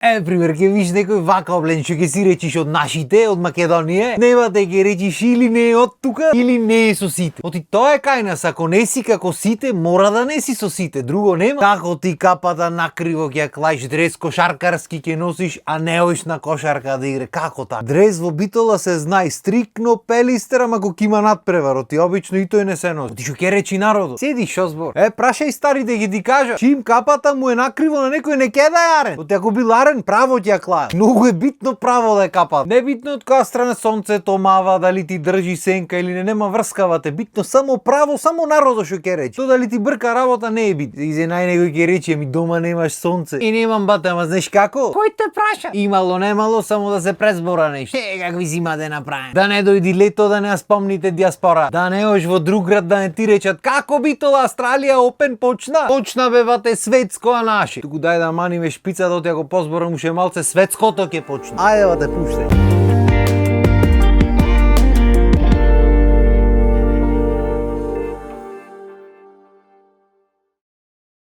Пример, ќе виш некој вака облечен, што ќе си речиш од нашите, од Македонија, нема да ќе речиш или не е од тука, или не е со сите. Оти тоа е кај нас, ако не си како сите, мора да не си со сите, друго нема. Како ти капата накриво ќе клаиш, дрес кошаркарски ќе носиш, а не оиш на кошарка да игре, како така? Дрес во Битола се знае стрикно пелистер, ама ако има надпревар, ти обично и тој не се носи. Ти што ќе речи народот? Седи шо збор? Прашај старите ќе ти кажа, чим капата му е накриво на некој не ќе да е арен. Оти ако бил арен, право ќе ја клаа. Многу е битно право да е капат. Не битно од која страна сонцето мава, дали ти држи сенка или не, нема врскавате. Битно само право, само народот што ќе речи. Тоа дали ти брка работа не е битно. И за најнекој ќе речи, ми дома немаш сонце. И немам бате, ама знаеш како? Кој те праша? Имало немало, само да се презбора нешто. Какви зима да направи? Да не дојди лето, да не ја спомните диаспора. Да не ош во друг град да не ти речат како Битола Австралија Опен почна. Почна бевате светско, а наше. Туку дај да маниме шпицата, оти ако позборам уште малце светското ќе почне. Ајде да те пуштај.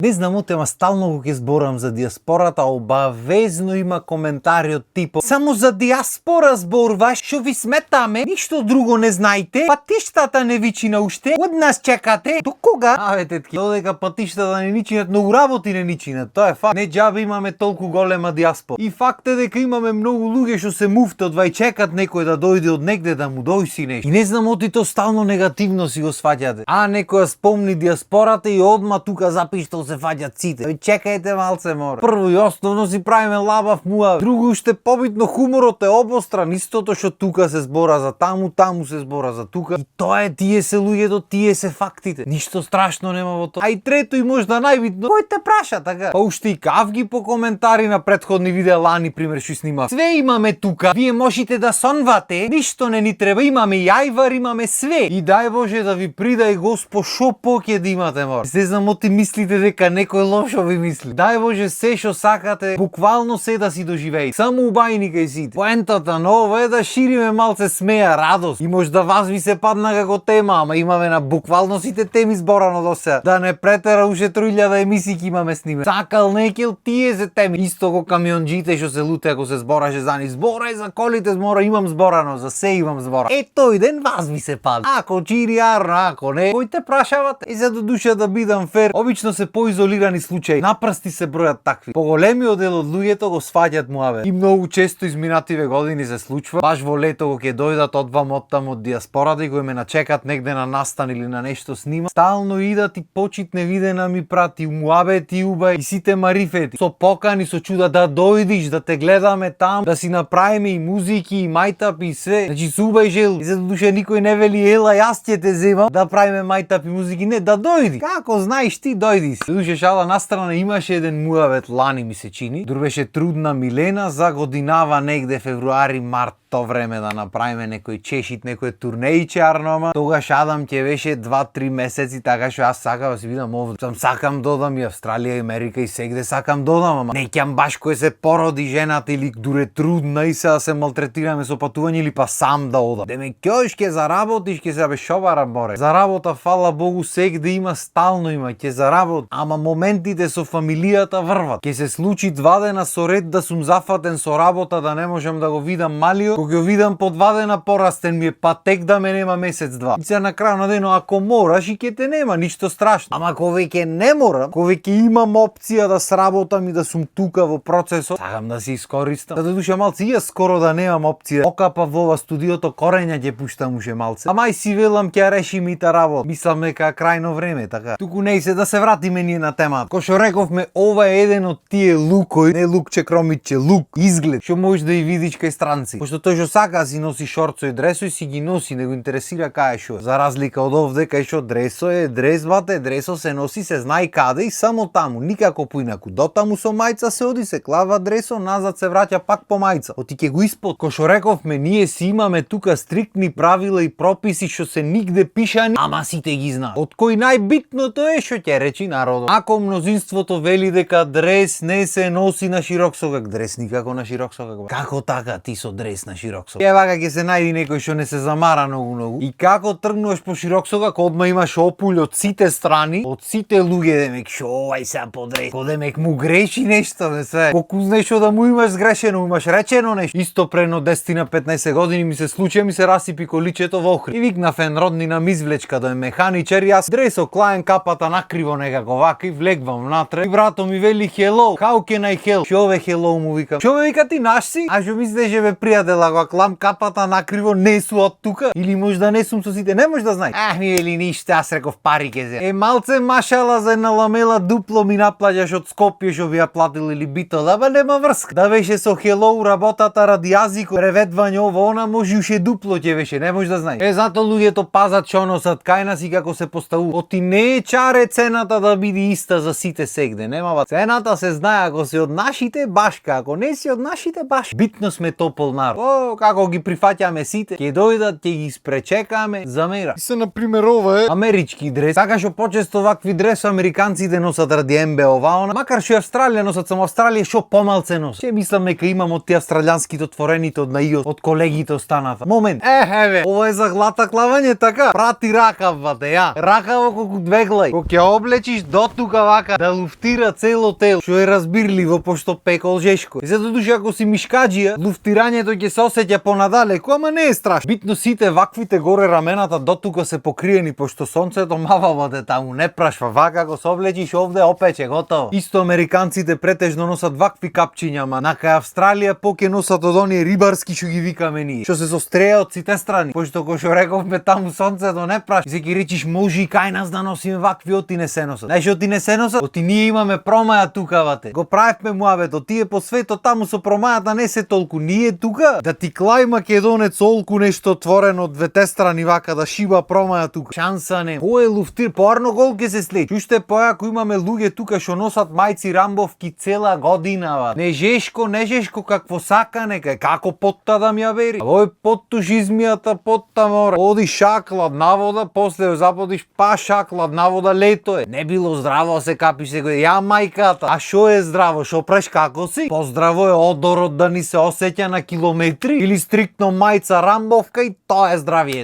Не знам ама стално кога ќе зборам за диаспората, обавезно има коментари од типот: само за диаспора зборуваш, што ви сметаме, ништо друго не знаете, патиштата не ви чина уште, од нас чекате, до кога? Тетки, додека патиштата не ни чинат, многу работи не ни чинат, тоа е факт. Не џабе имаме толку голема диаспора. И факт е дека имаме многу луѓе што се муфтат, вај чекат некој да дојде од негде да му дојси нешто. И не знам то стално негативно си го сваќате. Некоја спомни диаспората и одма тука запишта се фаќат сите. Чекајте малце, мора. Прво и основно си правиме лабав муа. Друго уште побитно, хуморот е обостран. Истото што тука се збора за таму, таму се збора за тука. И тоа е, тие се луѓето, тие се фактите. Ништо страшно нема во тоа. А и трето и можда најбитно, кој те праша така? Па уште и кавги по коментари на претходни видеа лани, пример, што снима. Све имаме тука. Вие можете да сонвате. Ништо не ни треба. Имаме јајвар, имаме све. И дај Боже да ви придај Господ шо поќе да имате, мора. Не знам оти мислите дека некој лошо ви мисли. Дај Боже се што сакате, буквално се да си доживеи. Само убајни кај сите. Поентата на ова е да шириме малце смеа, радост. И можда вас ви се падна како тема, ама имаме на буквално сите теми зборано до сега. Да не претера уште 3000 емисии имаме сниме. Сакал некел тие се теми. Исто ко камионџите што се луте ако се збораше за нив. Збора за колите, збора имам зборано, за се имам збора. Тој ден вас ви се падна. Ако чири арно, ако не, кој те прашавате? И за до душа да бидам фер, обично се поизолирани случаи. Напрсти се бројат такви. Поголемиот дел од луѓето го сваќат муавет. И многу често изминативе години се случува. Баш во лето кога ќе дојдат одвам оттам од диаспората и кои ме начекат негде на настан или на нешто снима, стално идат и почитне видена ми прати муабет и убај и сите марифети. Со покани, со чуда да дојдиш, да те гледаме там, да си направиме и музики и мајтап и све. Значи се убај жел. И за душа никој не вели ела јас ќе те земам да правиме мајтап и музики, не, да дојди. Како знаеш ти, дојди си. Душе шала настрана, имаше еден муавет лани ми се чини. Дур беше трудна Милена за годинава негде февруари, март то време да направиме некој чешит, некој турнеиче арнома. Тогаш Адам ќе беше 2-3 месеци, така што јас сакам да си видам овде. Сакам додам и Австралија и Америка и сегде сакам додам, ама не ќам баш кој се породи жената или дуре трудна и се да се малтретираме со патување или па сам да одам. Деме ќош ќе заработиш, ќе се бешовара море. Заработа, фала Богу, сегде има, стално има, ќе заработи. Ама моментите со фамилијата врват. Ќе се случи 2 дена со ред да сум зафатен со работа, да не можам да го видам малио. Кога го видам по 2 дена порастен ми е, па тек да ме нема месец-два. И се на крај на денот ако мораш и ќе те нема, ништо страшно. Ама кога веќе не морам, кога веќе имам опција да сработам и да сум тука во процесот, сакам да се искористам. Да душа малце и скоро да немам опција. Окапа во ова студиото корења ќе пуштам уште малце. Ама и си велам ќе решим и та работа. Мислам дека крајно време така. Туку не се да се вратиме ние на темата. Кој што рековме, ова е еден од тие лукој, не лукче кромиче, лук, изглед, што можеш да и видиш кај странци. Пошто тој што сака си носи шорцо и дресо и си ги носи, не го интересира кај што. За разлика од овде кај што дресо е дрес, бате, дресо се носи, се знае каде и само таму, никако поинаку. До таму со мајца се оди, се клава дресо, назад се враќа пак по мајца. Оти ќе го испод. Кој што рековме, ние си имаме тука стриктни правила и прописи што се нигде пишани, ама сите ги знаат. Од кој најбитното е што ќе речи народот. Ако мнозинството вели дека дрес не се носи на широк согак, дрес никако на широк согак. Како така ти со дрес на широк согак? Вака ќе се најди некој што не се замара многу. И како тргнуваш по широк согак, одма имаш опулј од сите страни, од сите луѓе демек шо овај сега подрес. Демек му греши нешто, бе се. Колку знаеш што да му имаш сгрешено, имаш речено нешто. Исто прено 10 на 15 години ми се случи, ми се расипи количето во Охрид. И викнав роднина ми извлечка да е механичар и јас дресо клаен капата накриво некако вака и влегвам внатре. И брато ми вели hello, how can I help? Шо ве hello му викам. Шо ве вика ти наш си? А шо мислиш бе пријател, ако клам капата накриво не су од тука? Или може да не сум со сите, не може да знаеш. Ми вели ништо, јас реков пари ке зе. Малце машала за една ламела дупло ми наплаќаш од Скопје што би ја платил или бито, да нема врска. Да беше со hello работата ради јазико, преведување ово она може уште дупло ќе беше, не може да знаеш. Зато луѓето пазат што носат кај нас и како се поставува. Оти не е чаре цената да биде иста за сите сегде, нема цената се знае ако си од нашите башка, ако не си од нашите баш. Битно сме топол народ. Како ги прифаќаме сите, ќе дојдат, ќе ги спречекаме за мера. И се на пример ова е амерички дрес. Така што почесто вакви дрес американците носат ради МБ она, макар што Австралија носат, само Австралија што помалце носат. Ќе мислам нека имам од тие австралијанските отворените од наиот, од колегите останата. Момент. Еве, ова е за глата клавање така. Прати ракав бате, ја. Ракаво колку двеглај. Кога ќе облечиш до тука вака да луфтира цело тело, што е разбирливо пошто пекол жешко. И зато душе ако си мишкаџија, луфтирањето ќе се осеќа понадалеку, ама не е страшно. Битно сите ваквите горе рамената до тука се покриени пошто сонцето мава воде таму, не прашва. Вака ако се облечиш овде опече, готово. Исто американците претежно носат вакви капчиња, ама нака Австралија поќе носат од оние рибарски што ги викаме ние, што се состреа од сите страни. Пошто кој што рековме таму сонцето не прашва. И се ќе речиш може и кај нас да носиме вакви, оти не се носат. Знаеш оти не се носат? Оти ние имаме промаја тука вате. Го правевме муабето, тие по светот таму со промајата не се толку. Ние тука да ти клај македонец олку нешто отворено од двете страни вака да шиба промаја тука. Шанса не. Кој е луфтир? Поарно гол ќе се слети. Уште појако имаме луѓе тука што носат мајци рамбовки цела година ва. Не жешко какво сака нека. Како потта да ми ја бери? Овој поттуш измијата потта мора. Оди шакладна вода, после заподиш па шакладна вода, лето е. Не било здраво се капи секој. Ја мајката. А шо е здраво? Шо преш како си? Поздраво е одорот да ни се осеќа на километри или стриктно мајца рамбовка и тоа е здравие.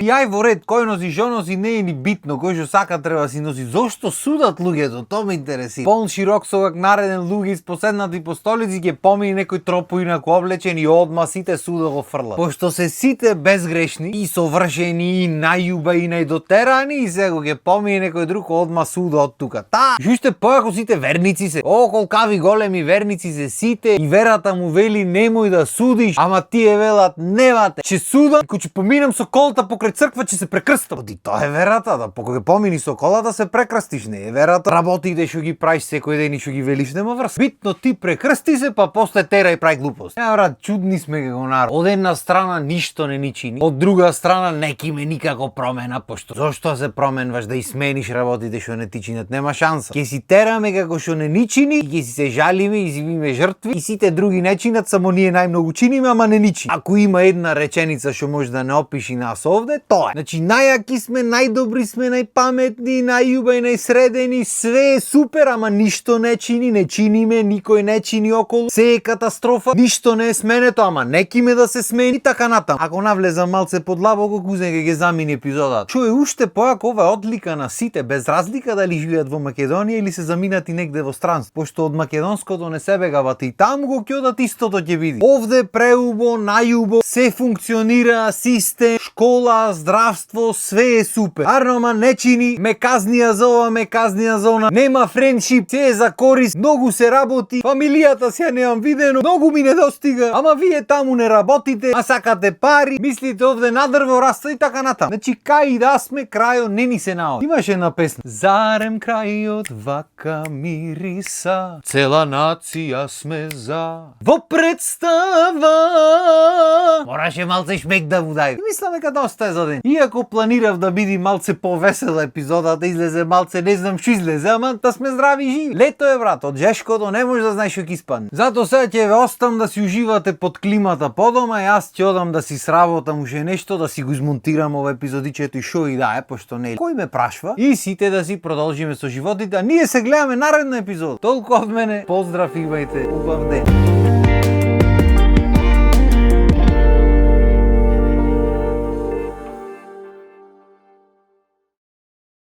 Јај во ред, кој носи, шо носи, не е ни битно, кој што сака треба да си носи. Зошто судат луѓето? Тоа ме интересира. Полн широк согак нареден луѓе испоседнати по столици ќе помини некој тропо инаку облечен и одма сите суда го фрлат. Пошто се сите безгрешни и совршени и најуба и најдотерани и сега ќе помини некој друг одма суда од тука. Уште појако сите верници се. Колкави големи верници се сите и верата му вели немој да судиш, ама тие велат невате. Че судам, кој ќе поминам со колата покрај црква ќе се прекрстам. Оди тоа е верата, да кога помини со колата се прекрстиш, не е верата. Работите што ги правиш секој ден и што ги велиш нема врска. Битно ти прекрсти се, па после терај прај глупост. Брат, чудни сме како народ. Од една страна ништо не ни чини, од друга страна не ки ме никако промена, пошто зошто се променваш да измениш работите што не ти чинат, нема шанса. Ќе си тераме како што не ни чини и ќе си се жалиме и си биме жртви и сите други не чинат, само ние најмногу чиниме, ама не ни чини. Ако има една реченица што може да не опиши нас овде, тоа е. Значи најаки сме, најдобри сме, најпаметни, најуба и најсредени, све е супер, ама ништо не чини, не чиниме, никој не чини околу, се е катастрофа, ништо не е сменето, ама некиме да се смени, така натам. Ако навлезам малце подлабоко, кузен ќе ги замини епизодата. Што е уште појако ова е одлика на сите, без разлика дали живеат во Македонија или се заминати негде во странство, пошто од македонското не се бегавате и таму го ќе одат истото ќе биде. Овде преубо, најубо, се функционира, систем, школа, здравство, све е супер. Арнома не чини, ме казнија за ова, ме казнија за она, нема френдшип, се е за корис, многу се работи, фамилијата се немам видено, многу ми недостига, ама вие таму не работите, а сакате пари, мислите овде на дрво раста и така натам. Значи кај и да сме, крајот не ни се наоди. Имаше една песна. Зарем крајот вака мириса, цела нација сме за во представа. Мораше малце шмек да му дај. Мислам дека доста е за ден. Иако планирав да биде малце повесела епизодата, излезе малце, не знам што излезе, ама да сме здрави и живи. Лето е, брат, од жешкото не може да знаеш што ќе испадне. Зато сега ќе ве оставам да си уживате под климата подома, и јас ќе одам да си сработам уште нешто, да си го измонтирам ова епизодичето и шо и да е, пошто не. Кој ме прашва? И сите да си продолжиме со со животите, а ние се гледаме наредна епизод. Толку од мене, поздрав, имајте убав ден.